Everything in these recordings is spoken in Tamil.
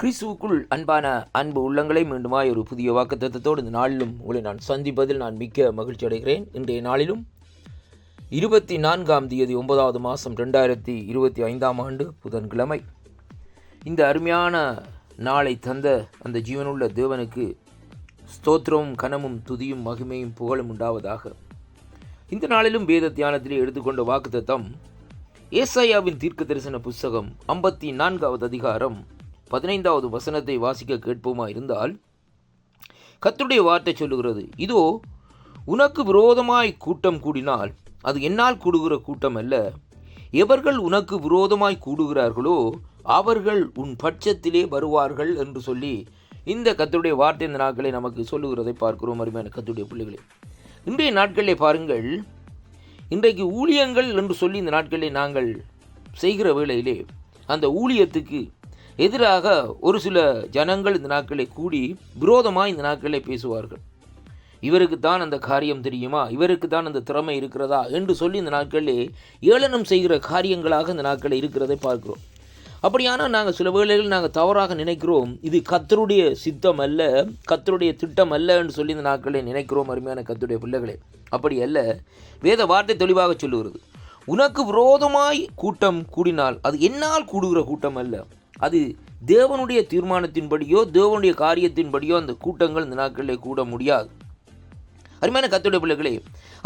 கிறிஸ்துவுக்குள் அன்பான அன்பு உள்ளங்களை மீண்டுமாய் ஒரு புதிய வாக்குத்தத்தத்தோடு இந்த நாளிலும் உங்களை நான் சந்திப்பதில் நான் மிக்க மகிழ்ச்சி அடைகிறேன். இன்றைய நாளிலும் 24ஆம் தேதி 9வது மாதம் 2025ஆம் ஆண்டு புதன்கிழமை. இந்த அருமையான நாளை தந்த அந்த ஜீவனுள்ள தேவனுக்கு ஸ்தோத்திரமும் கனமும் துதியும் மகிமையும் புகழும் உண்டாவதாக. இந்த நாளிலும் வேத தியானத்திலே எடுத்துக்கொண்ட வாக்குத்தத்தம் ஏசாயாவின் தீர்க்க தரிசன புஸ்தகம் 54வது அதிகாரம் 15வது வசனத்தை வாசிக்க கேட்போமா இருந்தால், கர்த்தருடைய வார்த்தை சொல்லுகிறது, இதோ உனக்கு விரோதமாய் கூட்டம் கூடினால் அது என்னால் கூடுகிற கூட்டம் அல்ல, எவர்கள் உனக்கு விரோதமாய் கூடுகிறார்களோ அவர்கள் உன் பட்சத்திலே வருவார்கள் என்று சொல்லி இந்த கர்த்தருடைய வார்த்தை இந்த நாட்களை நமக்கு சொல்லுகிறதை பார்க்கிறோம். அருமையான கர்த்தருடைய பிள்ளைகளே, இன்றைய நாட்களிலே பாருங்கள், இன்றைக்கு ஊழியங்கள் என்று சொல்லி இந்த நாட்களிலே நாங்கள் செய்கிற வேளையிலே அந்த ஊழியத்துக்கு எதிராக ஒரு சில ஜனங்கள் இந்த நாட்களை கூடி விரோதமாக இந்த நாட்களை பேசுவார்கள். இவருக்கு தான் அந்த காரியம் தெரியுமா, இவருக்கு தான் அந்த திறமை இருக்கிறதா என்று சொல்லி இந்த நாட்களிலே ஏளனம் செய்கிற காரியங்களாக இந்த நாட்களில் இருக்கிறதை பார்க்கிறோம். அப்படியானால் நாங்கள் சில வேளைகளில் நாங்கள் தவறாக நினைக்கிறோம், இது கர்த்தருடைய சித்தம் அல்ல, கர்த்தருடைய திட்டம் அல்ல என்று சொல்லி இந்த நாட்களில் நினைக்கிறோம். அருமையான கர்த்தருடைய பிள்ளைகளே, அப்படி அல்ல. வேத வார்த்தை தெளிவாக சொல்லுகிறது, உனக்கு விரோதமாய் கூட்டம் கூடினால் அது என்னால் கூடுகிற கூட்டம் அல்ல, அது தேவனுடைய தீர்மானத்தின்படியோ தேவனுடைய காரியத்தின்படியோ அந்த கூட்டங்கள் இந்த நாட்களிலே கூட முடியாது. அருமையான கர்த்தருடைய பிள்ளைகளே,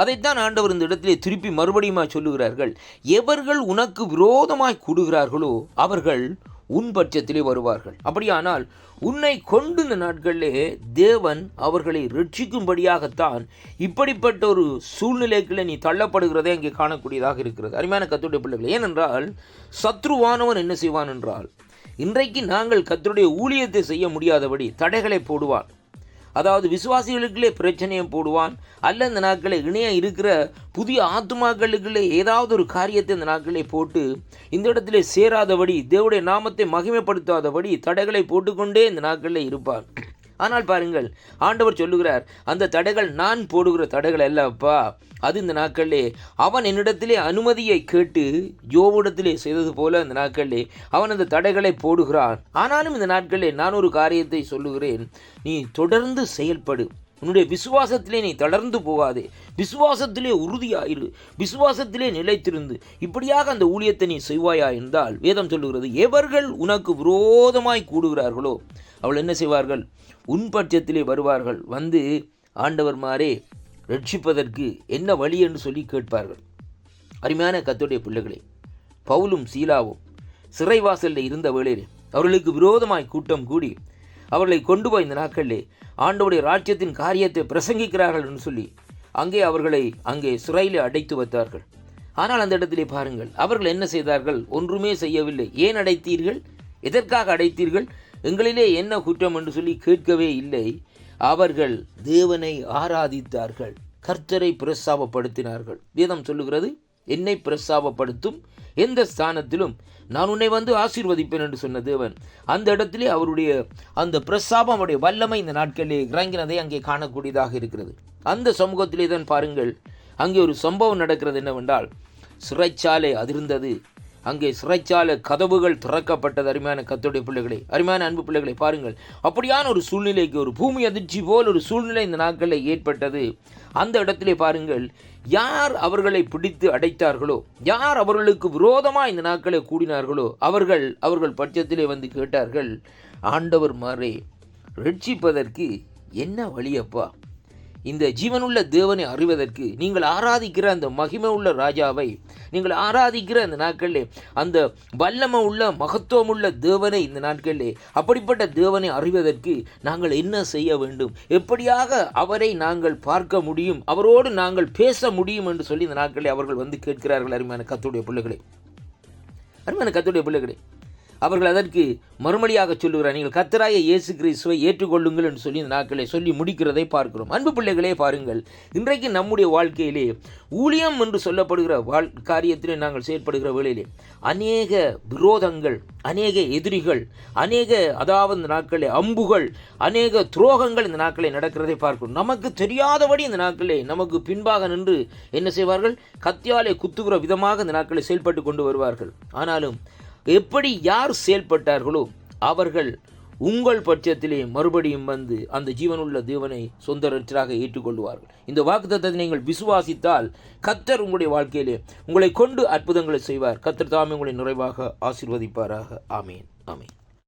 அதைத்தான் ஆண்டவர் இந்த இடத்திலே திருப்பி மறுபடியும் சொல்லுகிறார்கள், எவர்கள் உனக்கு விரோதமாய் கூடுகிறார்களோ அவர்கள் உன் பட்சத்திலே வருவார்கள். அப்படியானால் உன்னை கொண்டு இந்த நாட்களிலே தேவன் அவர்களை ரட்சிக்கும்படியாகத்தான் இப்படிப்பட்ட ஒரு சூழ்நிலைக்குள்ளே நீ தள்ளப்படுகிறதே அங்கே காணக்கூடியதாக இருக்கிறது. அருமையான கர்த்தருடைய பிள்ளைகளே, ஏனென்றால் சத்ருவானவன் என்ன செய்வான் என்றால், இன்றைக்கு நாங்கள் கர்த்தருடைய ஊழியத்தை செய்ய முடியாதபடி தடைகளை போடுவான். அதாவது விசுவாசிகளுக்குள்ளே பிரச்சனையை போடுவான், அல்ல இந்த நாட்களை இணைய இருக்கிற புதிய ஆத்துமாக்களுக்குள்ளே ஏதாவது ஒரு காரியத்தை இந்த நாட்களை போட்டு இந்த இடத்திலே சேராதபடி தேவனுடைய நாமத்தை மகிமைப்படுத்தாதபடி தடைகளை போட்டுக்கொண்டே இந்த நாட்களில் இருப்பார். ஆனால் பாருங்கள், ஆண்டவர் சொல்லுகிறார், அந்த தடைகள் நான் போடுகிற தடைகள் அல்ல அப்பா, அது இந்த நாட்களிலே அவன் என்னிடத்திலே அனுமதியை கேட்டு யோவிடத்திலே செய்தது போல இந்த நாட்களிலே அவன் அந்த தடைகளை போடுகிறான். ஆனாலும் இந்த நாட்களிலே நான் ஒரு காரியத்தை சொல்லுகிறேன், நீ தொடர்ந்து செயல்படு, உன்னுடைய விசுவாசத்திலே நீ தளர்ந்து போகாதே, விசுவாசத்திலே உறுதியாயிரு, விசுவாசத்திலே நிலைத்திருந்து இப்படியாக அந்த ஊழியத்தை நீ செய்வாயா என்றால், வேதம் சொல்லுகிறது, எவர்கள் உனக்கு விரோதமாய் கூடுகிறார்களோ அவள் என்ன செய்வார்கள், உன் பட்சத்திலே வருவார்கள், வந்து ஆண்டவர் மாறே ரட்சிப்பதற்கு என்ன வழி என்று சொல்லி கேட்பார்கள். அருமையான கர்த்தருடைய பிள்ளைகளே, பவுலும் சீலாவும் சிறைவாசலில் இருந்த வேளையில் அவர்களுக்கு விரோதமாய் கூட்டம் கூடி அவர்களை கொண்டு போய் இந்த நாட்களிலே ஆண்டவருடைய ராஜ்யத்தின் காரியத்தை பிரசங்கிக்கிறார்கள் என்று சொல்லி அவர்களை அங்கே சிறையில் அடைத்து வைத்தார்கள். ஆனால் அந்த இடத்திலே பாருங்கள், அவர்கள் என்ன செய்தார்கள், ஒன்றுமே செய்யவில்லை. ஏன் அடைத்தீர்கள், எதற்காக அடைத்தீர்கள், எங்களிலே என்ன குற்றம் என்று சொல்லி கேட்கவே இல்லை. அவர்கள் தேவனை ஆராதித்தார்கள், கர்த்தரை பிரஸ்தாபப்படுத்தினார்கள். வேதம் சொல்லுகிறது, என்னை பிரஸ்தாபப்படுத்தும் எந்த ஸ்தானத்திலும் நான் உன்னை வந்து ஆசீர்வதிப்பேன் என்று சொன்ன தேவன் அந்த இடத்திலே அவருடைய அந்த பிரஸ்தாபம், அவருடைய வல்லமை இந்த நாட்களிலே இறங்கினதை அங்கே காணக்கூடியதாக இருக்கிறது. அந்த சமூகத்திலே தான் பாருங்கள், அங்கே ஒரு சம்பவம் நடக்கிறது. என்னவென்றால், சிறைச்சாலை அதிர்ந்தது, அங்கே சிறைச்சாலை கதவுகள் திறக்கப்பட்டது. அருமையான கர்த்தருடைய பிள்ளைகளை, அருமையான அன்பு பிள்ளைகளை பாருங்கள், அப்படியான ஒரு சூழ்நிலைக்கு, ஒரு பூமி அதிர்ச்சி போல் ஒரு சூழ்நிலை இந்த நாட்களில் ஏற்பட்டது. அந்த இடத்திலே பாருங்கள், யார் அவர்களை பிடித்து அடைத்தார்களோ, யார் அவர்களுக்கு விரோதமாக இந்த நாட்களை கூடினார்களோ அவர்கள் பட்சத்திலே வந்து கேட்டார்கள், ஆண்டவர் மாறே ரட்சிப்பதற்கு என்ன வழியப்பா, இந்த ஜீவனுள்ள தேவனை அறிவதற்கு நீங்கள் ஆராதிக்கிற அந்த மகிமை உள்ள ராஜாவை, நீங்கள் ஆராதிக்கிற அந்த நாட்களிலே அந்த வல்லமை உள்ள மகத்துவம் உள்ள தேவனை, இந்த நாட்களிலே அப்படிப்பட்ட தேவனை அறிவதற்கு நாங்கள் என்ன செய்ய வேண்டும், எப்படியாக அவரை நாங்கள் பார்க்க முடியும், அவரோடு நாங்கள் பேச முடியும் என்று சொல்லி இந்த நாட்களிலே அவர்கள் வந்து கேட்கிறார்கள். அருமையான கர்த்தருடைய பிள்ளைகளே, அருமையான கர்த்தருடைய பிள்ளைகளே, அவர்கள் அதற்கு மறுமொழியாக சொல்லுகிறார், நீங்கள் கர்த்தராகிய இயேசு கிறிஸ்துவை ஏற்றுக்கொள்ளுங்கள் என்று சொல்லி இந்த நாட்களை சொல்லி முடிக்கிறதை பார்க்கிறோம். அன்பு பிள்ளைகளே பாருங்கள், இன்றைக்கு நம்முடைய வாழ்க்கையிலே ஊழியம் என்று சொல்லப்படுகிற காரியத்திலே நாங்கள் செயல்படுகிற வேளையிலே அநேக விரோதங்கள், அநேக எதிரிகள், அதாவது இந்த நாட்களே அம்புகள், அநேக துரோகங்கள் இந்த நாட்களை நடக்கிறதை பார்க்கிறோம். நமக்கு தெரியாதபடி இந்த நாட்களே நமக்கு பின்பாக நின்று என்ன செய்வார்கள், கத்தியாலே குத்துகிற விதமாக இந்த நாட்களை செயல்பட்டு கொண்டு வருவார்கள். ஆனாலும் எப்படி யார் செயல்பட்டார்களோ அவர்கள் உங்கள் பட்சத்திலே மறுபடியும் வந்து அந்த ஜீவனுள்ள தேவனை சொந்த இரட்சகராக ஏற்றுக்கொள்வார்கள். இந்த வாக்குத்தத்தத்தை நீங்கள் விசுவாசித்தால் கர்த்தர் உங்களுடைய வாழ்க்கையிலே உங்களை கொண்டு அற்புதங்களை செய்வார். கர்த்தர் தாமே உங்களை நிறைவாக ஆசீர்வதிப்பாராக. ஆமேன், ஆமேன்.